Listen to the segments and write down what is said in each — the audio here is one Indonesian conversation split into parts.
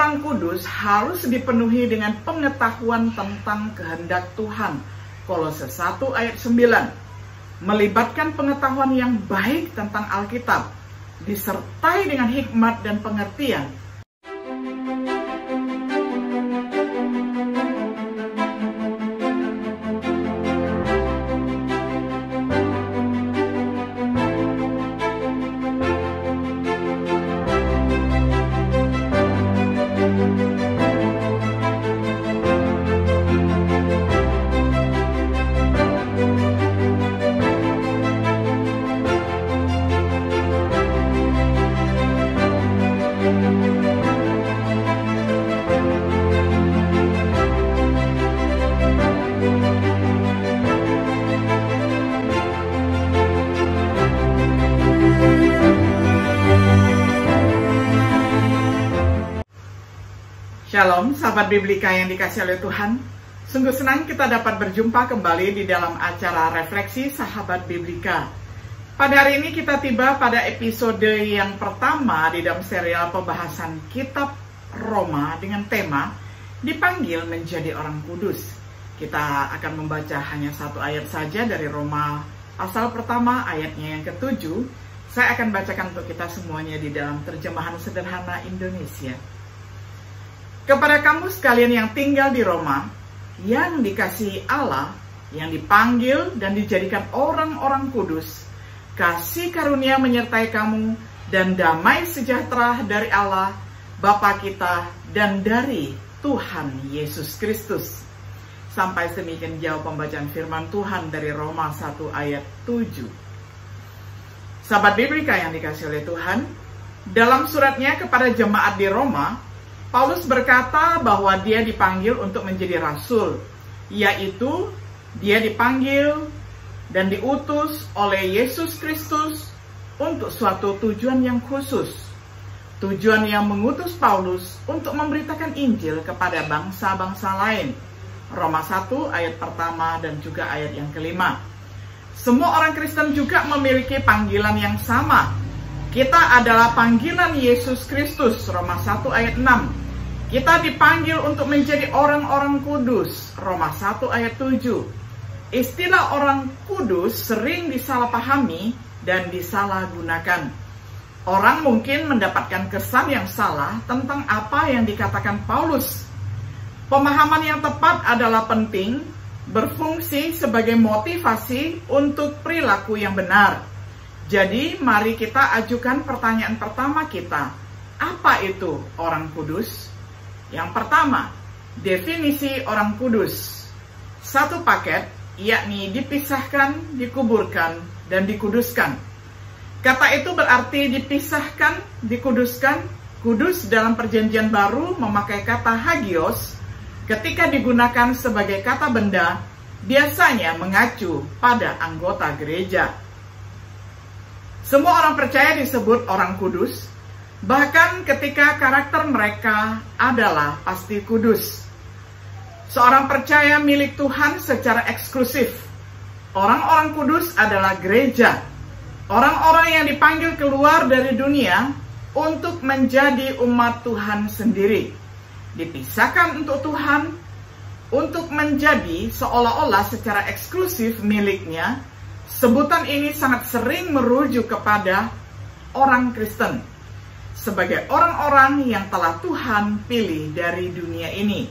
orang kudus harus dipenuhi dengan pengetahuan tentang kehendak Tuhan. Kolose 1 ayat 9. Melibatkan pengetahuan yang baik tentang Alkitab, disertai dengan hikmat dan pengertian. Shalom, sahabat Biblika yang dikasihi oleh Tuhan. Sungguh senang kita dapat berjumpa kembali di dalam acara Refleksi Sahabat Biblika. Pada hari ini kita tiba pada episode yang pertama di dalam serial pembahasan Kitab Roma dengan tema Dipanggil Menjadi Orang Kudus. Kita akan membaca hanya satu ayat saja dari Roma pasal pertama ayatnya yang ke-7. Saya akan bacakan untuk kita semuanya di dalam terjemahan sederhana Indonesia. Kepada kamu sekalian yang tinggal di Roma, yang dikasihi Allah, yang dipanggil dan dijadikan orang-orang kudus, kasih karunia menyertai kamu dan damai sejahtera dari Allah, Bapa kita, dan dari Tuhan Yesus Kristus. Sampai semikian jauh pembacaan firman Tuhan dari Roma 1 ayat 7. Sahabat Biblika yang dikasihi oleh Tuhan, dalam suratnya kepada jemaat di Roma, Paulus berkata bahwa dia dipanggil untuk menjadi rasul, yaitu dia dipanggil dan diutus oleh Yesus Kristus untuk suatu tujuan yang khusus. Tujuan yang mengutus Paulus untuk memberitakan Injil kepada bangsa-bangsa lain. Roma 1 ayat pertama dan juga ayat yang kelima. Semua orang Kristen juga memiliki panggilan yang sama. Kita adalah panggilan Yesus Kristus, Roma 1 ayat 6. Kita dipanggil untuk menjadi orang-orang kudus, Roma 1 ayat 7. Istilah orang kudus sering disalahpahami dan disalahgunakan. Orang mungkin mendapatkan kesan yang salah tentang apa yang dikatakan Paulus. Pemahaman yang tepat adalah penting, berfungsi sebagai motivasi untuk perilaku yang benar. Jadi, mari kita ajukan pertanyaan pertama kita. Apa itu orang kudus? Yang pertama, definisi orang kudus. Satu paket, yakni dipisahkan, dikuburkan, dan dikuduskan. Kata itu berarti dipisahkan, dikuduskan. Kudus dalam perjanjian baru memakai kata hagios. Ketika digunakan sebagai kata benda, biasanya mengacu pada anggota gereja. Semua orang percaya disebut orang kudus, bahkan ketika karakter mereka adalah pasti kudus. Seorang percaya milik Tuhan secara eksklusif. Orang-orang kudus adalah gereja. Orang-orang yang dipanggil keluar dari dunia untuk menjadi umat Tuhan sendiri. Dipisahkan untuk Tuhan, untuk menjadi seolah-olah secara eksklusif miliknya. Sebutan ini sangat sering merujuk kepada orang Kristen sebagai orang-orang yang telah Tuhan pilih dari dunia ini.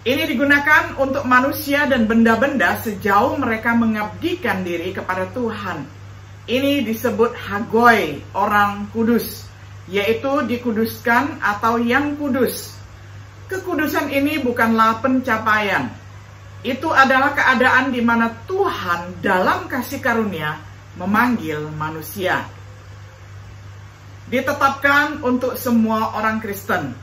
Ini digunakan untuk manusia dan benda-benda sejauh mereka mengabdikan diri kepada Tuhan. Ini disebut hagoi, orang kudus, yaitu dikuduskan atau yang kudus. Kekudusan ini bukanlah pencapaian. Itu adalah keadaan di mana Tuhan dalam kasih karunia memanggil manusia. Ditetapkan untuk semua orang Kristen.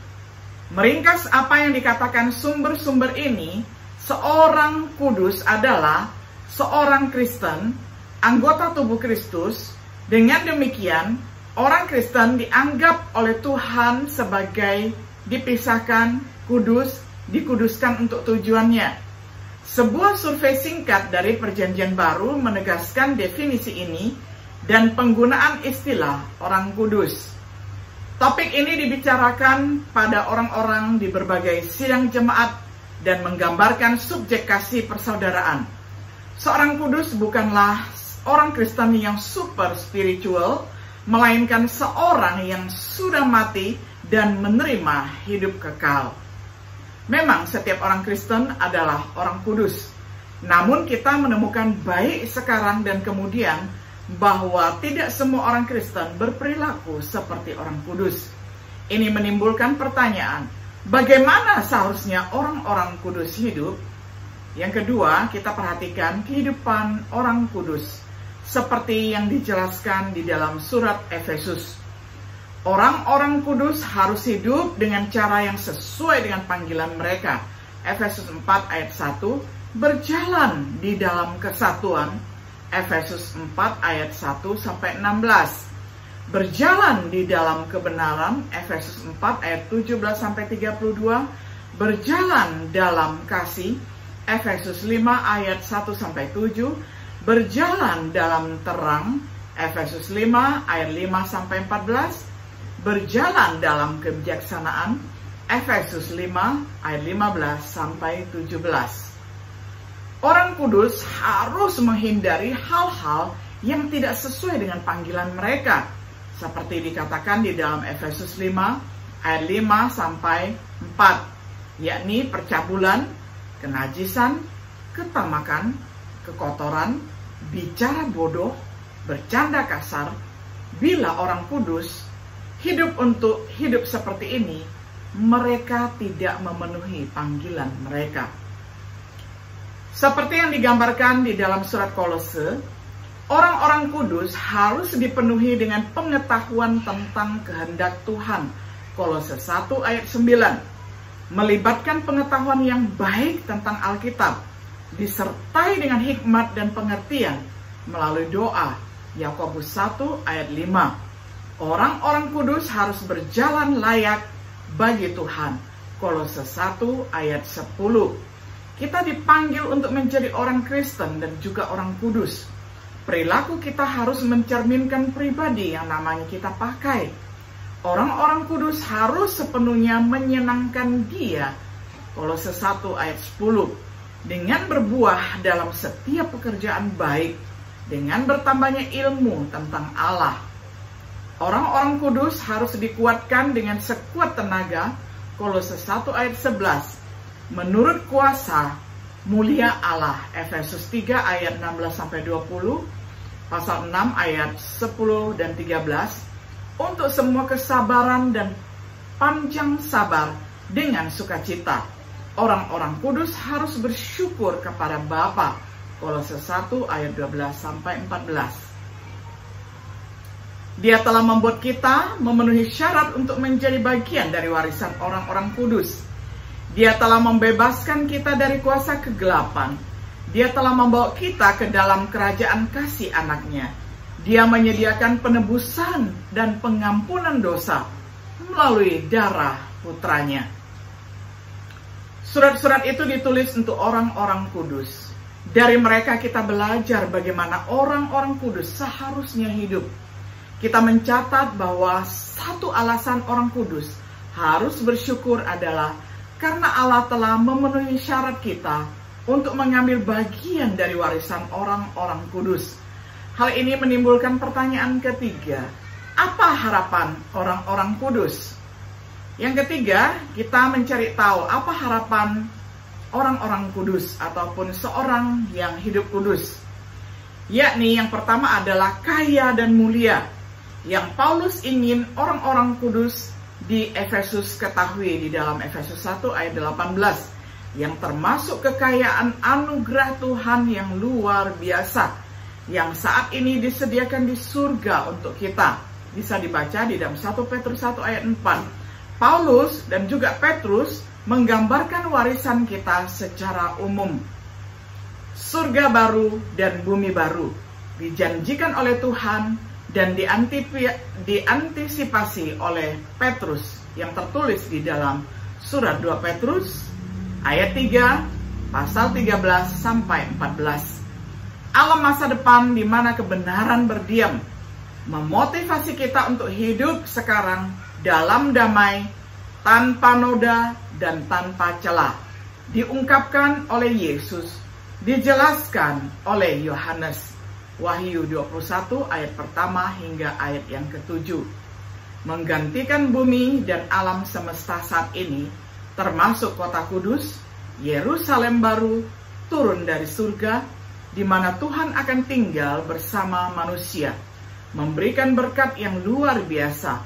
Meringkas apa yang dikatakan sumber-sumber ini, seorang kudus adalah seorang Kristen, anggota tubuh Kristus. Dengan demikian, orang Kristen dianggap oleh Tuhan sebagai dipisahkan, kudus, dikuduskan untuk tujuannya. Sebuah survei singkat dari Perjanjian Baru menegaskan definisi ini dan penggunaan istilah orang kudus. Topik ini dibicarakan pada orang-orang di berbagai sidang jemaat dan menggambarkan subjek kasih persaudaraan. Seorang kudus bukanlah orang Kristen yang super spiritual, melainkan seorang yang sudah mati dan menerima hidup kekal. Memang setiap orang Kristen adalah orang kudus. Namun kita menemukan baik sekarang dan kemudian bahwa tidak semua orang Kristen berperilaku seperti orang kudus. Ini menimbulkan pertanyaan, bagaimana seharusnya orang-orang kudus hidup? Yang kedua, kita perhatikan kehidupan orang kudus seperti yang dijelaskan di dalam surat Efesus. Orang-orang kudus harus hidup dengan cara yang sesuai dengan panggilan mereka. Efesus 4 ayat 1, berjalan di dalam kesatuan. Efesus 4 ayat 1 sampai 16. Berjalan di dalam kebenaran. Efesus 4 ayat 17 sampai 32. Berjalan dalam kasih. Efesus 5 ayat 1 sampai 7. Berjalan dalam terang. Efesus 5 ayat 5 sampai 14. Berjalan dalam kebijaksanaan. Efesus 5 ayat 15 sampai 17. Orang kudus harus menghindari hal-hal yang tidak sesuai dengan panggilan mereka, seperti dikatakan di dalam Efesus 5 ayat 5 sampai 4, yakni percabulan, kenajisan, ketamakan, kekotoran, bicara bodoh, bercanda kasar. Bila orang kudus hidup untuk hidup seperti ini, mereka tidak memenuhi panggilan mereka. Seperti yang digambarkan di dalam surat Kolose, orang-orang kudus harus dipenuhi dengan pengetahuan tentang kehendak Tuhan. Kolose 1 ayat 9, melibatkan pengetahuan yang baik tentang Alkitab, disertai dengan hikmat dan pengertian melalui doa. Yakobus 1 ayat 5, orang-orang kudus harus berjalan layak bagi Tuhan. Kolose 1 ayat 10. Kita dipanggil untuk menjadi orang Kristen dan juga orang kudus. Perilaku kita harus mencerminkan pribadi yang namanya kita pakai. Orang-orang kudus harus sepenuhnya menyenangkan Dia. Kolose 1 ayat 10. Dengan berbuah dalam setiap pekerjaan baik, dengan bertambahnya ilmu tentang Allah. Orang-orang kudus harus dikuatkan dengan sekuat tenaga. Kolose 1 ayat 11. Menurut kuasa mulia Allah. Efesus 3 ayat 16-20, pasal 6 ayat 10 dan 13, untuk semua kesabaran dan panjang sabar dengan sukacita. Orang-orang kudus harus bersyukur kepada Bapa. Kolose 1 ayat 12-14. Dia telah membuat kita memenuhi syarat untuk menjadi bagian dari warisan orang-orang kudus. Dia telah membebaskan kita dari kuasa kegelapan. Dia telah membawa kita ke dalam kerajaan kasih anaknya. Dia menyediakan penebusan dan pengampunan dosa melalui darah putranya. Surat-surat itu ditulis untuk orang-orang kudus. Dari mereka kita belajar bagaimana orang-orang kudus seharusnya hidup. Kita mencatat bahwa satu alasan orang kudus harus bersyukur adalah karena Allah telah memenuhi syarat kita untuk mengambil bagian dari warisan orang-orang kudus. Hal ini menimbulkan pertanyaan ketiga, apa harapan orang-orang kudus? Yang ketiga, kita mencari tahu apa harapan orang-orang kudus ataupun seorang yang hidup kudus. Yakni yang pertama adalah kaya dan mulia. Yang Paulus ingin orang-orang kudus di Efesus ketahui di dalam Efesus 1 ayat 18, yang termasuk kekayaan anugerah Tuhan yang luar biasa, yang saat ini disediakan di surga untuk kita. Bisa dibaca di dalam 1 Petrus 1 ayat 4. Paulus dan juga Petrus menggambarkan warisan kita secara umum. Surga baru dan bumi baru dijanjikan oleh Tuhan dan diantisipasi oleh Petrus yang tertulis di dalam surat 2 Petrus ayat 3 pasal 13 sampai 14. Alam masa depan di mana kebenaran berdiam, memotivasi kita untuk hidup sekarang dalam damai, tanpa noda dan tanpa celah. Diungkapkan oleh Yesus, dijelaskan oleh Yohanes. Wahyu 21 ayat pertama hingga ayat yang ke-7. Menggantikan bumi dan alam semesta saat ini, termasuk kota kudus, Yerusalem baru, turun dari surga, di mana Tuhan akan tinggal bersama manusia, memberikan berkat yang luar biasa.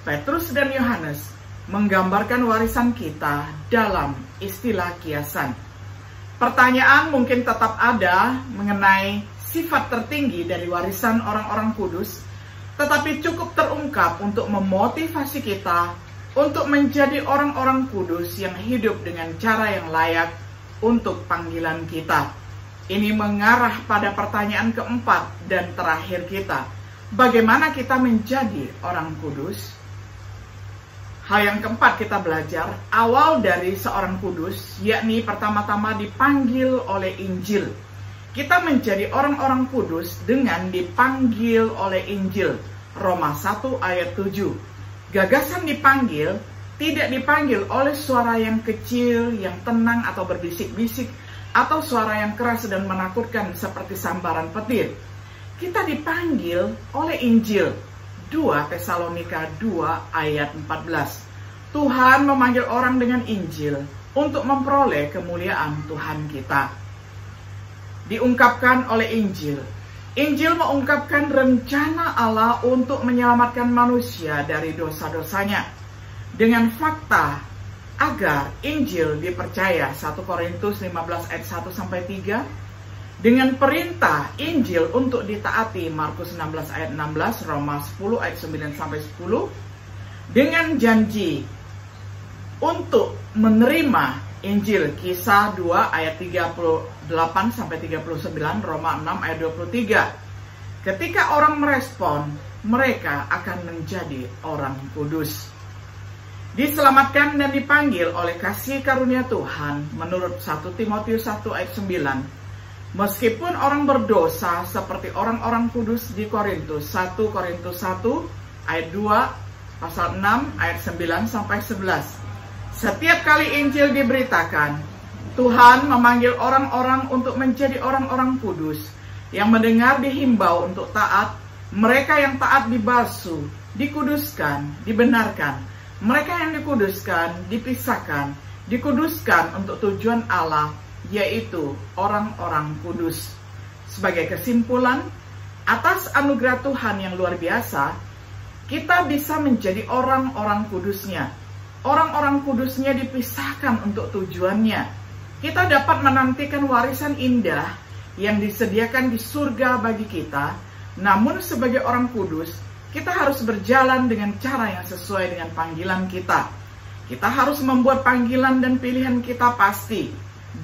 Petrus dan Yohanes menggambarkan warisan kita dalam istilah kiasan. Pertanyaan mungkin tetap ada mengenai sifat tertinggi dari warisan orang-orang kudus, tetapi cukup terungkap untuk memotivasi kita untuk menjadi orang-orang kudus yang hidup dengan cara yang layak untuk panggilan kita. Ini mengarah pada pertanyaan keempat dan terakhir kita. Bagaimana kita menjadi orang kudus? Hal yang keempat kita belajar, awal dari seorang kudus, yakni pertama-tama dipanggil oleh Injil. Kita menjadi orang-orang kudus dengan dipanggil oleh Injil. Roma 1 ayat 7. Gagasan dipanggil, tidak dipanggil oleh suara yang kecil, yang tenang atau berbisik-bisik, atau suara yang keras dan menakutkan seperti sambaran petir. Kita dipanggil oleh Injil. 2 Tesalonika 2 ayat 14. Tuhan memanggil orang dengan Injil untuk memperoleh kemuliaan Tuhan kita. Diungkapkan oleh Injil. Injil mengungkapkan rencana Allah untuk menyelamatkan manusia dari dosa-dosanya. Dengan fakta agar Injil dipercaya, 1 Korintus 15 ayat 1-3. Dengan perintah Injil untuk ditaati, Markus 16 ayat 16, Roma 10 ayat 9-10. Dengan janji untuk menerima Injil, Kisah 2 ayat 38-39, Roma 6 ayat 23. Ketika orang merespon, mereka akan menjadi orang kudus. Diselamatkan dan dipanggil oleh kasih karunia Tuhan menurut 1 Timotius 1 ayat 9. Meskipun orang berdosa seperti orang-orang kudus di Korintus, 1 Korintus 1 ayat 2, pasal 6 ayat 9-11. Setiap kali Injil diberitakan, Tuhan memanggil orang-orang untuk menjadi orang-orang kudus yang mendengar dihimbau untuk taat. Mereka yang taat dibasuh, dikuduskan, dibenarkan. Mereka yang dikuduskan, dipisahkan, dikuduskan untuk tujuan Allah, yaitu orang-orang kudus. Sebagai kesimpulan, atas anugerah Tuhan yang luar biasa, kita bisa menjadi orang-orang kudusnya. Orang-orang kudusnya dipisahkan untuk tujuannya. Kita dapat menantikan warisan indah yang disediakan di surga bagi kita. Namun sebagai orang kudus, kita harus berjalan dengan cara yang sesuai dengan panggilan kita. Kita harus membuat panggilan dan pilihan kita pasti.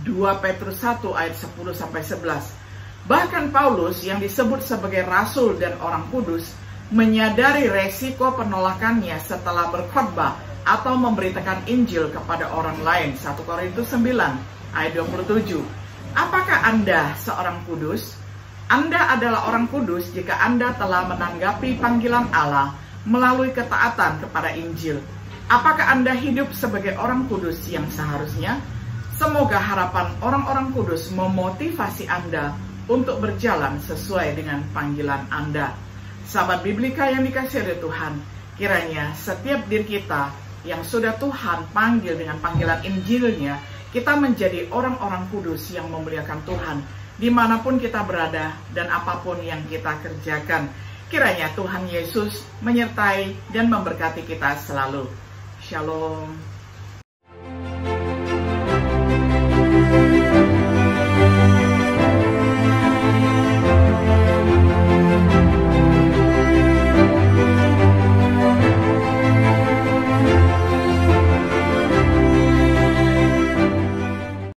2 Petrus 1 ayat 10-11. Bahkan Paulus yang disebut sebagai rasul dan orang kudus menyadari resiko penolakannya setelah berkhotbah atau memberitakan Injil kepada orang lain. 1 Korintus 9 ayat 27. Apakah Anda seorang kudus? Anda adalah orang kudus jika Anda telah menanggapi panggilan Allah melalui ketaatan kepada Injil. Apakah Anda hidup sebagai orang kudus yang seharusnya? Semoga harapan orang-orang kudus memotivasi Anda untuk berjalan sesuai dengan panggilan Anda. Sahabat Biblika yang dikasihi oleh Tuhan, kiranya setiap diri kita yang sudah Tuhan panggil dengan panggilan Injilnya, kita menjadi orang-orang kudus yang memuliakan Tuhan dimanapun kita berada dan apapun yang kita kerjakan. Kiranya Tuhan Yesus menyertai dan memberkati kita selalu. Shalom.